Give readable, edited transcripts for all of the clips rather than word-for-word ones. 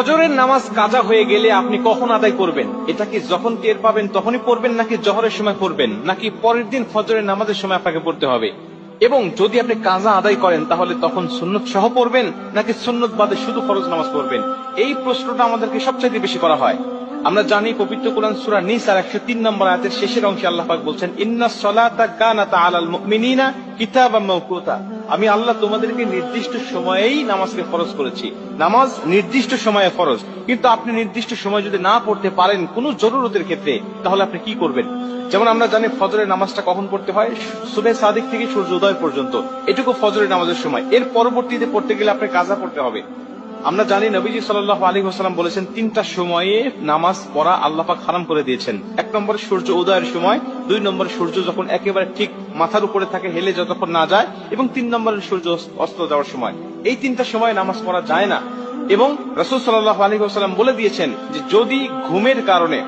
ফজরের নামাজ কাজা হয়ে গেলে আপনি কখন আদায় করবেন? এটা কি যখন টের পাবেন তখনই পড়বেন, নাকি জোহরের সময় পড়বেন, নাকি পরের দিন ফজরের নামাজের সময় আপনাকে পড়তে হবে? এবং যদি আপনি কাজা আদায় করেন তাহলে তখন সুন্নত সহ পড়বেন, নাকি সুন্নত বাদে শুধু ফরজ নামাজ পড়বেন? এই প্রশ্নটা আমাদেরকে সবচেয়ে বেশি করা হয়। আমরা জানি পবিত্র কোরআন সূরা নিসার 103 নম্বর আয়াতের শেষের অংশে আল্লাহ পাক বলছেন, ইন্নাস সালাতা কানাত আলাল মুমিনিনা কিতাবাম মাওকুতা। আমি আল্লাহ তোমাদেরকে নির্দিষ্ট সময়েই নামাজকে ফরজ করেছি। নামাজ নির্দিষ্ট সময়ে ফরজ, কিন্তু আপনি নির্দিষ্ট সময় যদি না পড়তে পারেন কোনো জরুরতের ক্ষেত্রে, তাহলে আপনি কি করবেন? যেমন আমরা জানি ফজরের নামাজটা কখন পড়তে হয়? সুবহে সাদিক থেকে সূর্য উদয় পর্যন্ত, এটুকু ফজরের নামাজের সময়। এর পরবর্তীতে পড়তে গেলে আপনার কাজা পড়তে হবে। আমরা জানি নবীজি সাল্লাল্লাহু আলাইহি ওয়াসাল্লাম বলেছেন, তিনটা সময়ে নামাজ পড়া আল্লাহ পাক হারাম করে দিয়েছেন। এক নম্বরে সূর্য উদয়ের সময়, দুই নম্বরে সূর্য যখন একেবারে ঠিক মাথার উপরে থাকে, হেলে যতক্ষণ না যায়, এবং তিন নম্বরে সূর্য অস্ত যাওয়ার সময়। এই তিনটা সময় নামাজ পড়া যায় না। এবং রাসূল সাল্লাল্লাহু আলাইহি ওয়াসাল্লাম বলে দিয়েছেন যে যদি ঘুমের কারণে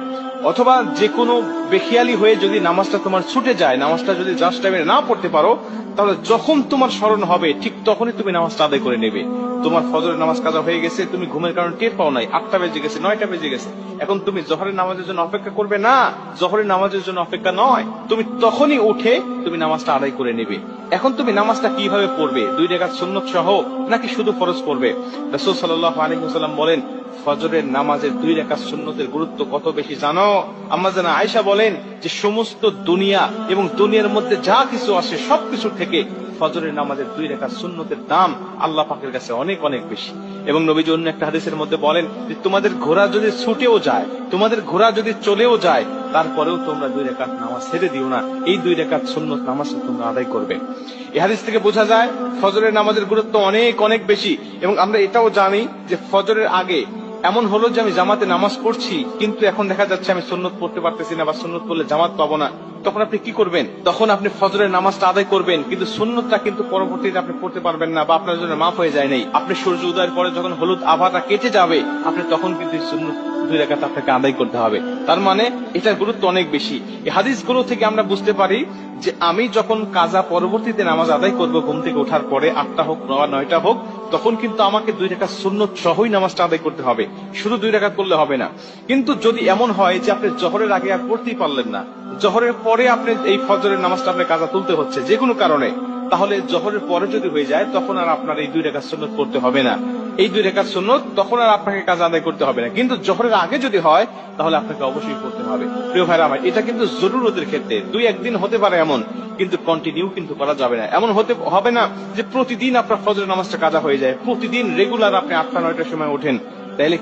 অথবা যে কোনো বেখিয়ালি হয়ে যদি নামাজটা তোমার ছুটে যায়, নামাজটা যদি জাস্ট টাইমে না পড়তে পারো, তাহলে যখন তোমার স্মরণ হবে ঠিক তখনই তুমি নামাজটা আদায় করে নেবে। তোমার ফজরের নামাজ কাজা হয়ে গেছে, তুমি ঘুমের কারণে টের পাও নাই, 8টা বেজে গেছে, 9টা বেজে গেছে, এখন তুমি জোহরের নামাজের জন্য অপেক্ষা করবে না, জোহরের নামাজের জন্য অপেক্ষা নয়, তুমি তখনই উঠে তুমি নামাজটা আদায় করে নেবে। এখন তুমি নামাজটা কিভাবে পড়বে? 2 রাকাত সুন্নত সহ নাকি শুধু ফরজ পড়বে? রাসূল সাল্লাল্লাহু আলাইহি ওয়াসাল্লাম বলেন, ফজরের নামাজের 2 রাকাত সুন্নতের গুরুত্ব কত বেশি জানো? আম্মা জানা আয়েশা বলেন যে সমস্ত দুনিয়া এবং দুনিয়ার মধ্যে যা কিছু আছে সবকিছু থেকে ফজরের নামাজের 2 রাকাত সুন্নতের দাম আল্লাহ পাকের কাছে অনেক অনেক বেশি। এবং নবীজি অন্য একটা হাদিসের মধ্যে বলেন যে তোমাদের ঘোড়া যদি ছুটেও যায়, তোমাদের ঘোড়া যদি চলেও যায়, তারপরেও তোমরা 2 রাকাত নামাজ ছেড়ে দিও না, এই 2 রাকাত সুন্নত নামাজ তোমরা আদায় করবে। এই হাদিস থেকে বোঝা যায় ফজরের নামাজের গুরুত্ব অনেক অনেক বেশি। এবং আমরা এটাও জানি যে ফজরের আগে এমন হলো যে আমি জামাতে নামাজ পড়ছি, কিন্তু এখন দেখা যাচ্ছে আমি সুন্নত পড়তে পারতেছি না, বা সুন্নত পড়লে জামাত পাবো না। তখন আপনি কি করবেন? তখন আপনি ফজরের নামাজটা আদায় করবেন, কিন্তু সুন্নতটা কিন্তু পরবর্তীতে আপনি পড়তে পারবেন না, বা আপনার জন্য মাফ হয়ে যায় নাই। আপনি সূর্য উদয়ের পরে যখন হলুদ আভাটা কেটে যাবে, আপনি তখন কিন্তু সুন্নত 2 রাকাত আপনাকে আদায় করতে হবে। তার মানে এটার গুরুত্ব অনেক বেশি। এই হাদিসগুলো থেকে আমরা বুঝতে পারি যে আমি যখন কাজা পরবর্তীতে নামাজ আদায় করব, ঘুম থেকে ওঠার পরে 8টা হোক বা 9টা হোক, তখন কিন্তু আমাকে 2 রাকাত সুন্নত সহই নামাজটা আদায় করতে হবে, শুধু 2 রাকাত করলে হবে না। কিন্তু যদি এমন হয় যে আপনি জোহরের আগে আর পড়তেই পারলেন না, জোহরের পরে আপনি এই ফজরের নামাজটা আপনার কাজা তুলতে হচ্ছে যে কোনো কারণে, তাহলে জোহরের পরে যদি হয়ে যায় তখন আর আপনার এই 2 রাকাত সুন্নত পড়তে হবে না। এই 2 রাকাত সুন্নত তখন আর আপনাকে কাজা আদায় করতে হবে না। কিন্তু জোহরের আগে যদি হয় তাহলে আপনাকে অবশ্যই পড়তে হবে। প্রিয় ভাইরা আমার, এটা কিন্তু জরুরতের ক্ষেত্রে 2-1 দিন হতে পারে এমন, কিন্তু কন্টিনিউ কিন্তু করা যাবে না। এমন হতে হবে না যে প্রতিদিন আপনার ফজরের নামাজটা কাজা হয়ে যায়, প্রতিদিন রেগুলার আপনি 8টা 9টার সময় ওঠেন,